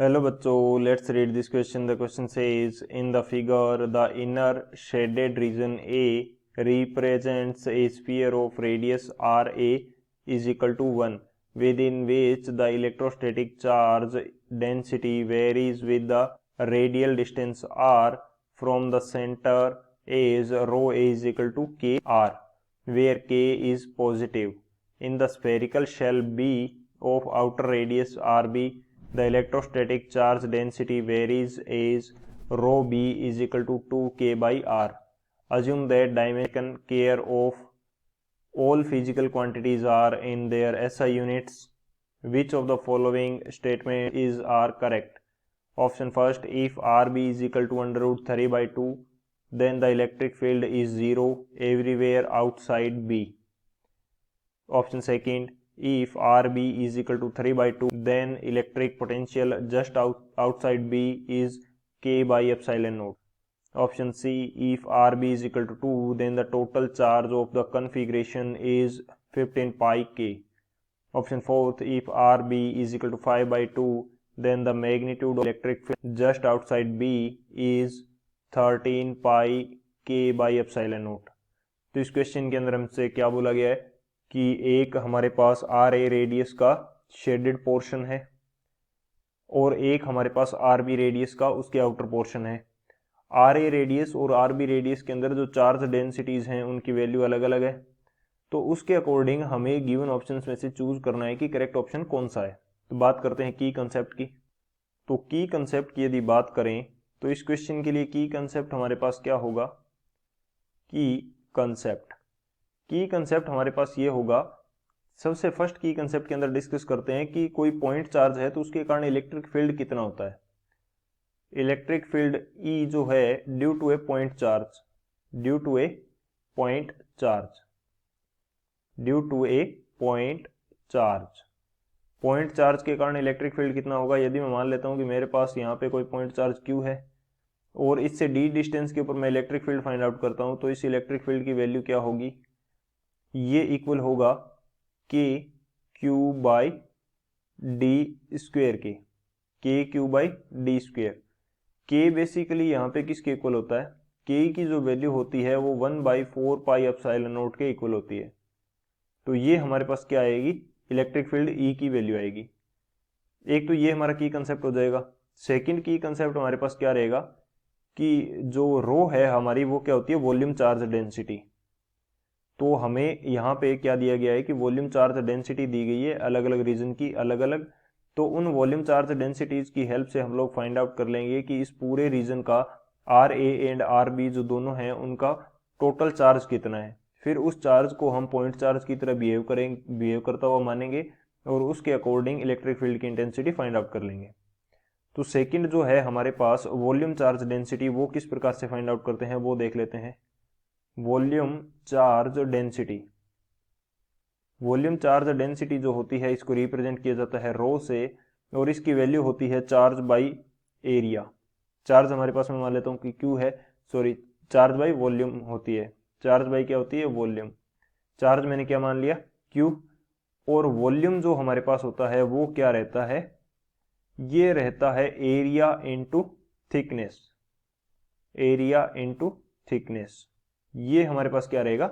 Hello बच्चों, let's read this question. The question says, in the figure, the inner shaded region A represents a sphere of radius RA is equal to 1, within which the electrostatic charge density varies with the radial distance r from the center as rho A is equal to kr, where k is positive. In the spherical shell B of outer radius RB, the electrostatic charge density varies as rho b is equal to 2k by r. Assume that dimension care of all physical quantities are in their SI units. Which of the following statement is are correct? Option first, if RB is equal to under root 3 by 2, then the electric field is 0 everywhere outside B. Option second, if RB is equal to 3 by 2, then electric potential just outside B is K by epsilon naught. Option C, if RB is equal to 2, then the total charge of the configuration is 15 pi K. Option fourth, if RB is equal to 5 by 2, then the magnitude of electric field just outside B is 13 pi K by epsilon naught. तो इस question के अंदर हमसे क्या बोला गया है कि एक हमारे पास आर ए रेडियस का शेडेड पोर्शन है और एक हमारे पास आर बी रेडियस का उसके आउटर पोर्शन है। आर ए रेडियस और आर बी रेडियस के अंदर जो चार्ज डेंसिटीज हैं उनकी वैल्यू अलग अलग है, तो उसके अकॉर्डिंग हमें गिवन ऑप्शंस में से चूज करना है कि करेक्ट ऑप्शन कौन सा है। तो बात करते हैं की कंसेप्ट की। तो की कंसेप्ट की यदि बात करें तो इस क्वेश्चन के लिए की कंसेप्ट हमारे पास क्या होगा? की कंसेप्ट हमारे पास ये होगा, सबसे फर्स्ट की कंसेप्ट के अंदर डिस्कस करते हैं कि कोई पॉइंट चार्ज है तो उसके कारण इलेक्ट्रिक फील्ड कितना होता है। इलेक्ट्रिक फील्ड E जो है due to a point charge, due to a point charge, due to a point charge, point charge के कारण इलेक्ट्रिक फील्ड कितना होगा। यदि मैं मान लेता हूं कि मेरे पास यहाँ पे कोई पॉइंट चार्ज Q है और इससे d डिस्टेंस के ऊपर मैं इलेक्ट्रिक फील्ड फाइंड आउट करता हूं, तो इस इलेक्ट्रिक फील्ड की वैल्यू क्या होगी? ये इक्वल होगा के क्यू बाई डी स्क्वेयर के क्यू बाई डी स्क्वेयर। के बेसिकली यहाँ पे किसके इक्वल होता है? के की जो वैल्यू होती है वो 1/4 पाई एप्सिलॉन नॉट के इक्वल होती है। तो ये हमारे पास क्या आएगी? इलेक्ट्रिक फील्ड ई की वैल्यू आएगी। एक तो ये हमारा की कंसेप्ट हो जाएगा। सेकंड की कंसेप्ट हमारे पास क्या रहेगा कि जो रो है हमारी वो क्या होती है? Volume charge density. तो हमें यहाँ पे क्या दिया गया है कि वॉल्यूम चार्ज डेंसिटी दी गई है अलग अलग रीजन की अलग अलग। तो उन वॉल्यूम चार्ज डेंसिटीज की हेल्प से हम लोग फाइंड आउट कर लेंगे कि इस पूरे रीजन का R A and R B जो दोनों हैं उनका टोटल चार्ज कितना है। फिर उस चार्ज को हम पॉइंट चार्ज की तरह बिहेव करता हुआ मानेंगे और उसके अकॉर्डिंग इलेक्ट्रिक फील्ड की इंटेंसिटी फाइंड आउट कर लेंगे। तो सेकंड जो है हमारे पास वॉल्यूम चार्ज डेंसिटी, वो किस प्रकार से फाइंड आउट करते हैं वो देख लेते हैं। Volume charge density, volume charge density जो होती है इसको रिप्रेजेंट किया जाता है रो से और इसकी वैल्यू होती है चार्ज बाई एरिया। चार्ज हमारे पास मैं मान लेता हूँ कि क्यू है, सॉरी चार्ज बाई वॉल्यूम होती है। चार्ज बाई क्या होती है? वॉल्यूम। चार्ज मैंने क्या मान लिया? क्यू। और वॉल्यूम जो हमारे पास होता है वो क्या रहता है? ये रहता है area into thickness, area into thickness. ये हमारे पास क्या रहेगा?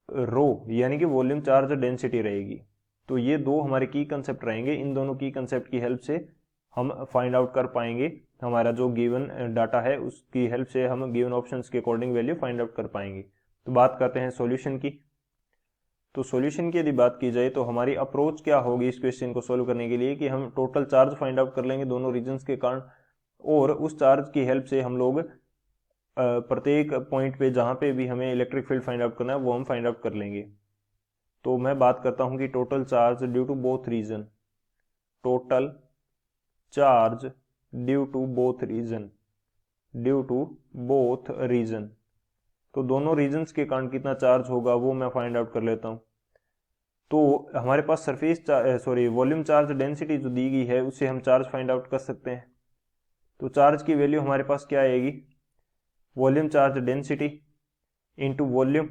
रो, यानी कि वॉल्यूम चार्ज डेंसिटी रहेगी। तो ये दो हमारे की कंसेप्ट रहेंगे। इन दोनों की कंसेप्ट की हेल्प से हम फाइंड आउट कर पाएंगे, हमारा जो गिवन डाटा है उसकी हेल्प से हम गिवन ऑप्शंस के अकॉर्डिंग वैल्यू फाइंड आउट कर पाएंगे। तो बात करते हैं सॉल्यूशन की। तो सॉल्यूशन की यदि बात की जाए तो हमारी अप्रोच क्या होगी इस क्वेश्चन को सोल्व करने के लिए कि हम टोटल चार्ज फाइंड आउट कर लेंगे दोनों रीजन्स के कारण, और उस चार्ज की हेल्प से हम लोग प्रत्येक पॉइंट पे जहां पे भी हमें इलेक्ट्रिक फील्ड फाइंड आउट करना है वो हम फाइंड आउट कर लेंगे। तो मैं बात करता हूं कि total charge due to both region, total charge due to both region, due to both region. तो दोनों रीजन्स के कारण कितना चार्ज होगा वो मैं फाइंड आउट कर लेता हूं। तो हमारे पास सरफेस वॉल्यूम चार्ज डेंसिटी जो दी गई है उससे हम चार्ज फाइंड आउट कर सकते हैं। तो चार्ज की वैल्यू हमारे पास क्या आएगी? Volume charge density into volume,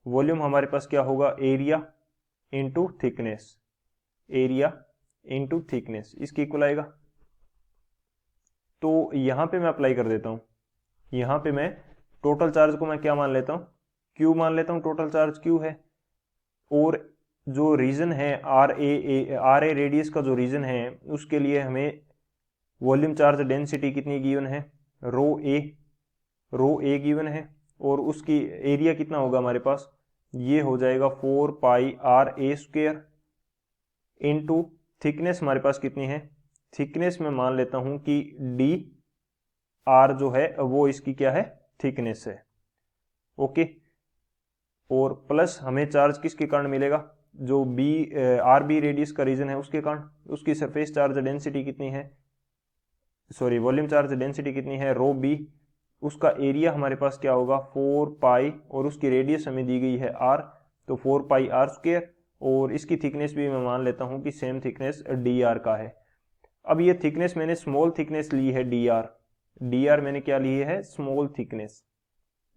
volume हमारे पास क्या होगा? Area into thickness, area into thickness, इसकी इक्वल आएगा। तो यहाँ पे मैं अप्लाई कर देता हूँ, यहाँ पे मैं टोटल चार्ज को मैं क्या मान लेता हूँ, क्यू मान लेता हूँ, टोटल चार्ज क्यू है। और जो रीजन है आर ए रेडियस का जो रीजन है उसके लिए हमें वॉल्यूम चार्ज डेंसिटी कितनी गिवन है, रो ए गिवन है। और उसकी एरिया कितना होगा हमारे पास, ये हो जाएगा 4 pi R a square into thickness हमारे पास कितनी है, थिकनेस में मान लेता हूं कि डी आर जो है वो इसकी क्या है, थिकनेस है। ओके, और प्लस हमें चार्ज किसके कारण मिलेगा, जो बी आर बी रेडियस का रीजन है उसके कारण, उसकी सरफेस चार्ज डेंसिटी कितनी है, सॉरी वॉल्यूम चार्ज डेंसिटी कितनी है, रो बी। उसका एरिया हमारे पास क्या होगा 4 पाई, और उसकी रेडियस हमें दी गई है आर, तो 4 पाई आर स्क्वेयर। और इसकी थिकनेस भी मैं मान लेता हूं कि सेम थिकनेस डी आर का है। अब ये थिकनेस मैंने स्मॉल थिकनेस ली है डी आर मैंने क्या ली है, स्मॉल थिकनेस,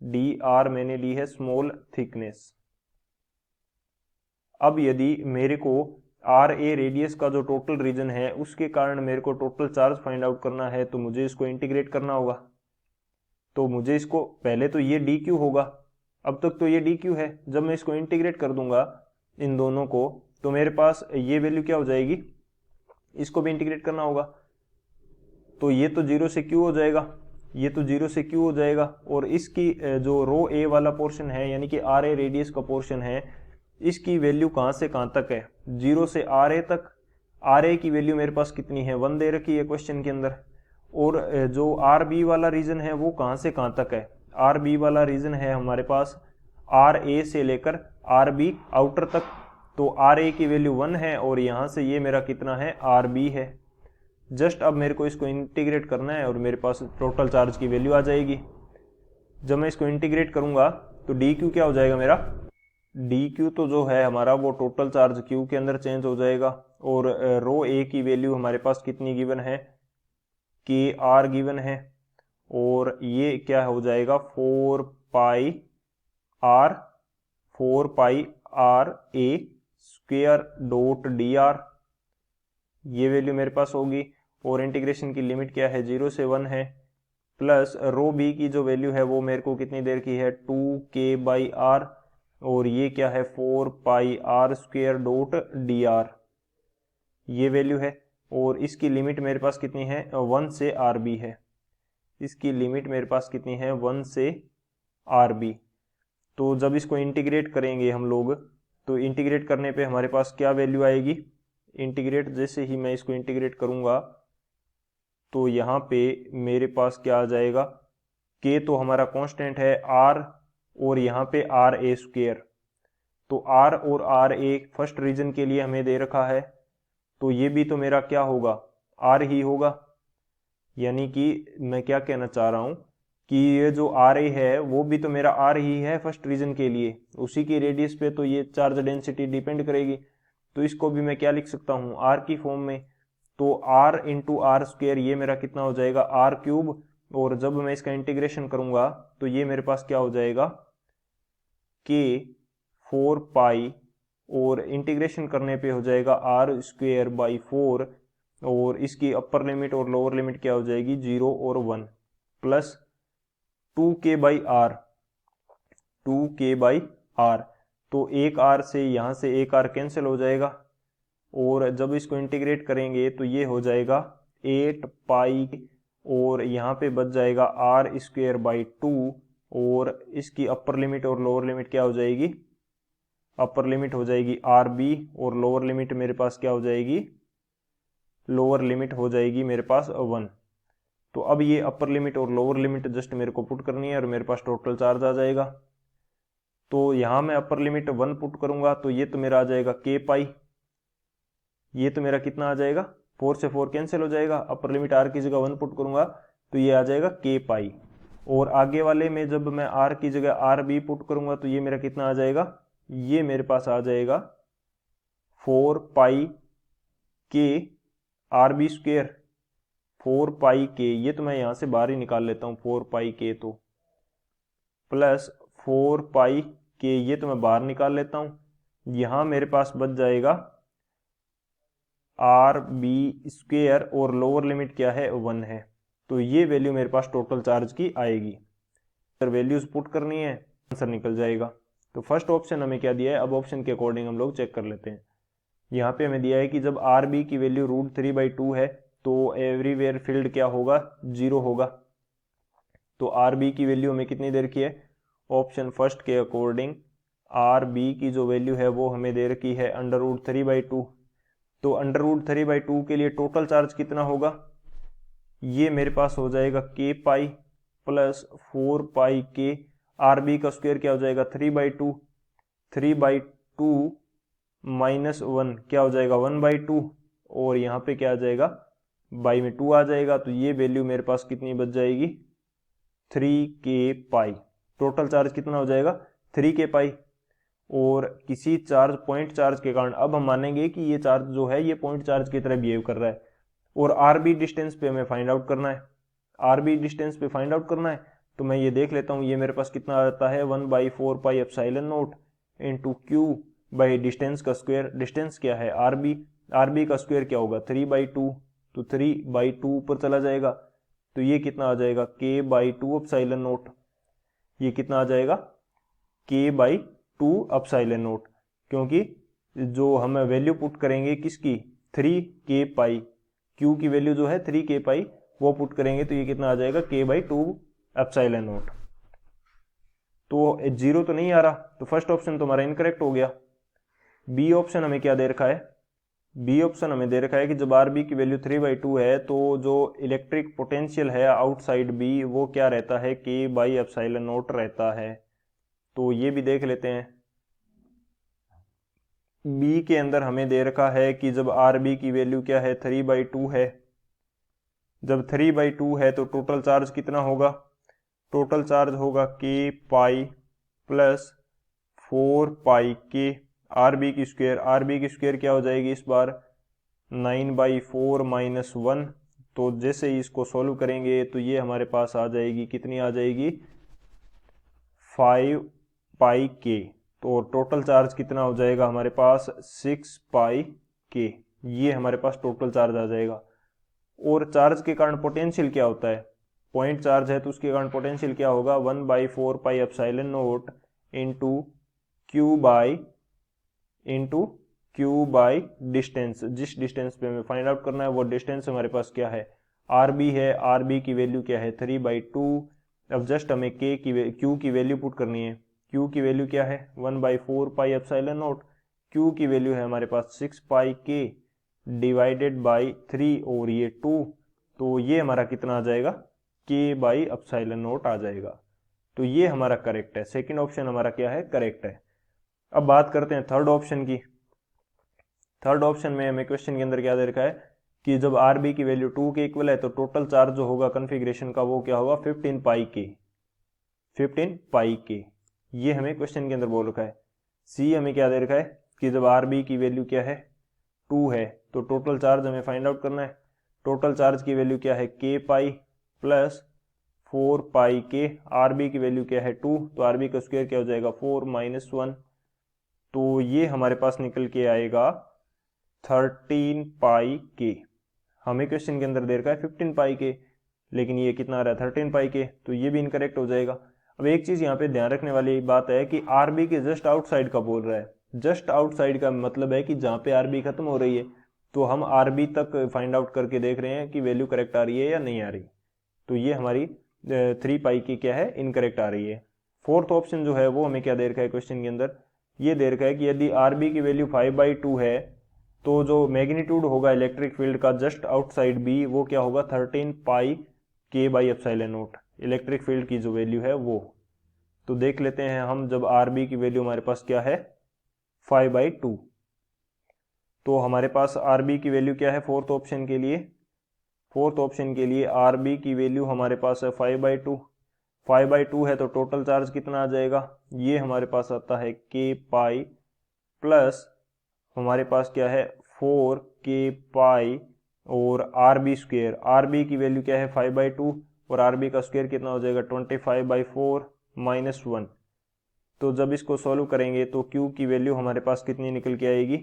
डी आर मैंने ली है स्मॉल थिकनेस। अब यदि मेरे को आर ए रेडियस का जो टोटल रीजन है उसके कारण मेरे को टोटल चार्ज फाइंड आउट करना है, तो मुझे इसको इंटीग्रेट करना होगा। तो मुझे इसको पहले तो ये डी क्यू होगा, अब तक तो ये डी क्यू है, जब मैं इसको इंटीग्रेट कर दूंगा इन दोनों को तो मेरे पास ये वैल्यू क्या हो जाएगी, इसको भी इंटीग्रेट करना होगा। तो ये तो जीरो से क्यू हो जाएगा, ये तो जीरो से क्यू हो जाएगा। और इसकी जो रो ए वाला पोर्शन है यानी कि आर ए रेडियस का पोर्शन है, इसकी वैल्यू कहां से कहां तक है, जीरो से आर ए तक। आर ए की वैल्यू मेरे पास कितनी है, 1 दे रखी है क्वेश्चन के अंदर। और जो आर बी वाला रीजन है वो कहां से कहां तक है, आर बी वाला रीजन है हमारे पास आर ए से लेकर आर बी आउटर तक। तो आर ए की वैल्यू 1 है और यहां से ये मेरा कितना है, आर बी है। जस्ट अब मेरे को इसको इंटीग्रेट करना है और मेरे पास टोटल चार्ज की वैल्यू आ जाएगी। जब मैं इसको इंटीग्रेट करूंगा तो डी क्यू क्या हो जाएगा मेरा, डी क्यू तो जो है हमारा वो टोटल चार्ज क्यू के अंदर चेंज हो जाएगा। और रो ए की वैल्यू हमारे पास कितनी गिवन है, के आर गिवन है। और ये क्या हो जाएगा 4 pi R a square dot D R, ये वैल्यू मेरे पास होगी। और इंटीग्रेशन की लिमिट क्या है, 0 से 1 है। प्लस रो बी की जो वैल्यू है वो मेरे को कितनी देर की है, 2k/r। और ये क्या है 4 pi R square dot D R, ये वैल्यू है। और इसकी लिमिट मेरे पास कितनी है, 1 से आर बी है। इसकी लिमिट मेरे पास कितनी है, 1 से आर बी। तो जब इसको इंटीग्रेट करेंगे हम लोग तो इंटीग्रेट करने पे हमारे पास क्या वैल्यू आएगी, इंटीग्रेट जैसे ही मैं इसको इंटीग्रेट करूंगा तो यहाँ पे मेरे पास क्या आ जाएगा, के तो हमारा कांस्टेंट है आर, और यहाँ पे आर ए स्क्वेयर। तो आर और आर ए फर्स्ट रीजन के लिए हमें दे रखा है, तो ये भी तो मेरा क्या होगा, आर ही होगा। यानी कि मैं क्या कहना चाह रहा हूं कि ये जो आर ए है वो भी तो मेरा आर ही है फर्स्ट रीजन के लिए, उसी की रेडियस पे तो ये चार्ज डेंसिटी डिपेंड करेगी। तो इसको भी मैं क्या लिख सकता हूँ, आर की फॉर्म में। तो आर इंटू आर स्क्वेयर ये मेरा कितना हो जाएगा, आर क्यूब। और जब मैं इसका इंटीग्रेशन करूंगा तो ये मेरे पास क्या हो जाएगा, के 4 पाई, और इंटीग्रेशन करने पे हो जाएगा आर स्क्वेयर बाई 4। और इसकी अपर लिमिट और लोअर लिमिट क्या हो जाएगी, 0 और 1, प्लस 2k/r, 2k/r। तो एक आर से यहां से एक आर कैंसिल हो जाएगा। और जब इसको इंटीग्रेट करेंगे तो ये हो जाएगा 8 पाई, और यहाँ पे बच जाएगा आर स्क्वेयर बाई 2। और इसकी अपर लिमिट और लोअर लिमिट क्या हो जाएगी, अपर लिमिट हो जाएगी आर बी, और लोअर लिमिट मेरे पास क्या हो जाएगी, लोअर लिमिट हो जाएगी मेरे पास 1। तो अब ये अपर लिमिट और लोअर लिमिट जस्ट मेरे को पुट करनी है और मेरे पास टोटल चार्ज आ जाएगा। तो यहाँ मैं अपर लिमिट 1 पुट करूंगा तो ये तो मेरा आ जाएगा के पाई, ये तो मेरा कितना आ जाएगा, 4 से 4 कैंसिल हो जाएगा। अपर लिमिट आर की जगह 1 पुट करूंगा तो ये आ जाएगा के पाई। और आगे वाले में जब मैं आर की जगह आर बी पुट करूंगा तो ये मेरा कितना आ जाएगा, ये मेरे पास आ जाएगा 4 पाई के आर बी स्क्वेयर, 4 पाई के, ये तो मैं यहां से बाहर ही निकाल लेता हूं 4 पाई के, तो प्लस 4 पाई के, ये तो मैं बाहर निकाल लेता हूं, यहां मेरे पास बच जाएगा 4 पाई के, ये तो मैं बाहर निकाल लेता हूं, प्लस 4 पाई के, ये तो मैं बाहर निकाल लेता हूं, यहां मेरे पास बच जाएगा 4 पाई के, ये तो मैं बाहर निकाल लेता हूं, यहां मेरे पास बच जाएगा 4 पाई के, ये तो मैं बाहर निकाल लेता हूं, यहां मेरे पास बच जाएगा आर बी स्क्वेयर और लोअर लिमिट क्या है 1 है। तो ये वैल्यू मेरे पास टोटल चार्ज की आएगी। अगर वैल्यूज पुट करनी है आंसर निकल जाएगा। तो फर्स्ट ऑप्शन हमें क्या दिया है, अब ऑप्शन के अकॉर्डिंग हम लोग चेक कर लेते हैं। यहाँ पे हमें दिया है कि जब आर बी की वैल्यू √3/2 है तो एवरीवेयर फील्ड क्या होगा, 0 होगा। तो आर बी की वैल्यू हमें कितनी दे रखी है, ऑप्शन फर्स्ट के अकॉर्डिंग आर बी की जो वैल्यू है वो हमें दे रखी है √3/2। तो √3/2 के लिए टोटल चार्ज कितना होगा, ये मेरे पास हो जाएगा k पाई प्लस 4 पाई के। आर बी का स्क्वायर क्या हो जाएगा 3/2, 3/2 माइनस 1 क्या हो जाएगा 1/2, और यहाँ पे क्या आ जाएगा बाई में 2 आ जाएगा। तो ये वैल्यू मेरे पास कितनी बच जाएगी 3k पाई। टोटल चार्ज कितना हो जाएगा 3k पाई। और किसी चार्ज पॉइंट चार्ज के कारण अब हम मानेंगे कि ये चार्ज जो है ये पॉइंट चार्ज की तरह बिहेव कर रहा है, और आर बी डिस्टेंस पे हमें फाइंड आउट करना है। आर बी डिस्टेंस पे फाइंड आउट करना है तो मैं ये देख लेता हूँ, ये मेरे पास कितना आता है 1/4 pi epsilon not into Q by distance का स्क्वायर। डिस्टेंस क्या है आर बी का स्क्वायर क्या होगा 3/2, तो 3/2 ऊपर चला जाएगा। तो ये कितना आ जाएगा k/2 एप्सिलॉन नॉट, ये कितना आ जाएगा k/2 एप्सिलॉन नॉट, क्योंकि जो हम वैल्यू पुट करेंगे किसकी 3k पाई, q की वैल्यू जो है 3k पाई वो पुट करेंगे तो ये कितना आ जाएगा k/2 एप्सिलॉन नॉट। तो 0 तो नहीं आ रहा, तो फर्स्ट ऑप्शन तो हमारा इनकरेक्ट हो गया। बी ऑप्शन हमें क्या दे रखा है, बी ऑप्शन हमें दे रखा है कि जब आर बी की वैल्यू 3/2 है तो जो इलेक्ट्रिक पोटेंशियल है आउटसाइड बी वो क्या रहता है k/एप्सिलॉन नॉट रहता है। तो ये भी देख लेते हैं। बी के अंदर हमें दे रखा है कि जब आर बी की वैल्यू क्या है 3/2 है, जब 3/2 है तो टोटल चार्ज कितना होगा, टोटल चार्ज होगा k पाई प्लस 4 पाई के आर बी की स्क्वायर। आर बी की स्क्वायर क्या हो जाएगी इस बार 9/4 माइनस 1। तो जैसे ही इसको सॉल्व करेंगे तो ये हमारे पास आ जाएगी, कितनी आ जाएगी 5 पाई के। तो टोटल चार्ज कितना हो जाएगा हमारे पास 6 पाई के, ये हमारे पास टोटल चार्ज आ जाएगा। और चार्ज के कारण पोटेंशियल क्या होता है, पॉइंट चार्ज है तो उसके कारण पोटेंशियल क्या होगा 1/4 pi epsilon not into Q by distance. जिस डिस्टेंस पे हमें फाइंड आउट करना है वो डिस्टेंस हमारे पास क्या है आर बी है। आर बी की वैल्यू क्या है 3/2। अब जस्ट हमें क्यू की वैल्यू पुट करनी है। क्यू की वैल्यू क्या है 1/4 पाई एप्सिलॉन नॉट, क्यू की वैल्यू है हमारे पास 6 पाई के डिवाइडेड बाई 3 और ये 2। तो ये हमारा कितना आ जाएगा k/एप्सिलॉन नॉट आ जाएगा। तो ये हमारा करेक्ट है, सेकंड ऑप्शन हमारा क्या है करेक्ट है। अब बात करते हैं थर्ड ऑप्शन की। थर्ड ऑप्शन में हमें क्वेश्चन के अंदर क्या दे रखा है कि जब आर बी की वैल्यू 2 के इक्वल है तो टोटल चार्ज जो होगा कन्फिग्रेशन का वो क्या होगा 15 पाई के। ये हमें क्वेश्चन के अंदर बोल रखा है। सी हमें क्या दे रखा है कि जब आर बी की वैल्यू क्या है 2 है तो टोटल चार्ज हमें फाइंड आउट करना है। टोटल चार्ज की वैल्यू क्या है k पाई प्लस 4 पाई के। आर बी की वैल्यू क्या है 2, तो आर बी का स्क्वायर क्या हो जाएगा 4 माइनस 1। तो ये हमारे पास निकल के आएगा 13 पाई के। हमें क्वेश्चन के अंदर दे रखा है 15 पाई के, लेकिन ये कितना आ रहा है 13 पाई के, तो ये भी इनकरेक्ट हो जाएगा। अब एक चीज यहाँ पे ध्यान रखने वाली बात है कि आर बी के जस्ट आउटसाइड का बोल रहा है। जस्ट आउटसाइड का मतलब है कि जहाँ पे आर बी खत्म हो रही है, तो हम आर बी तक फाइंड आउट करके देख रहे हैं कि वैल्यू करेक्ट आ रही है या नहीं आ रही। तो ये हमारी 3 पाई की क्या है इनकरेक्ट आ रही है। फोर्थ ऑप्शन जो है वो हमें क्या दे रखा है क्वेश्चन के अंदर, ये दे रखा है कि यदि आर बी की वैल्यू 5/2 है तो जो मैग्नीट्यूड होगा इलेक्ट्रिक फील्ड का जस्ट आउटसाइड बी वो क्या होगा 13 पाई k/एप्सिलॉन नॉट। इलेक्ट्रिक फील्ड की जो वैल्यू है वो तो देख लेते हैं हम। जब आर बी की वैल्यू हमारे पास क्या है 5/2, तो हमारे पास आर बी की वैल्यू क्या है फोर्थ ऑप्शन के लिए, फोर्थ ऑप्शन के लिए आर बी की वैल्यू हमारे पास है 5/2। 5/2 है तो टोटल चार्ज कितना आ जाएगा, ये हमारे पास आता है k पाई प्लस हमारे पास क्या है 4k पाई और R B square. R B की वैल्यू क्या है 5/2 और आर बी का स्क्वेयर कितना हो जाएगा 25/4 माइनस 1। तो जब इसको सॉल्व करेंगे तो q की वैल्यू हमारे पास कितनी निकल के आएगी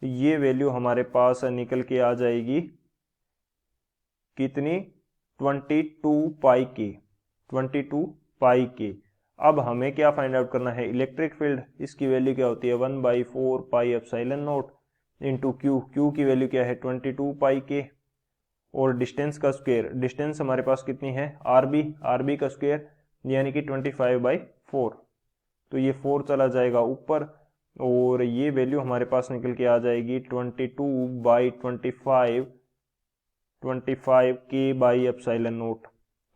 ये वैल्यू हमारे पास निकल के आ जाएगी कितनी, 22 पाई के, 22 पाई के। अब हमें क्या फाइंड आउट करना है, इलेक्ट्रिक फील्ड, इसकी वैल्यू क्या होती है 1/4 pi epsilon not into Q, Q की वैल्यू क्या है 22 पाई के, और डिस्टेंस का स्क्वायर, डिस्टेंस हमारे पास कितनी है आरबी, आरबी का स्क्वायर यानी कि 25/4, तो ये 4 चला जाएगा ऊपर और ये वैल्यू हमारे पास निकल के आ जाएगी 22/25 के बाई एप्सिलॉन नॉट।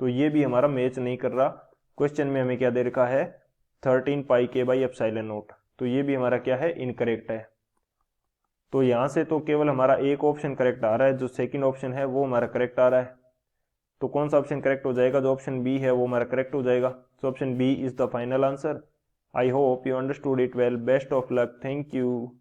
तो ये भी हमारा मैच नहीं कर रहा, क्वेश्चन में हमें क्या दे रखा है 13 पाई के बाई एप्सिलॉन नॉट, तो ये भी हमारा क्या है इनकरेक्ट है। तो यहाँ से तो केवल हमारा एक ऑप्शन करेक्ट आ रहा है, जो सेकंड ऑप्शन है वो हमारा करेक्ट आ रहा है। तो कौन सा ऑप्शन करेक्ट हो जाएगा, जो ऑप्शन बी है वो हमारा करेक्ट हो जाएगा। So option B is the final answer. I hope you understood it well, best of luck, thank you.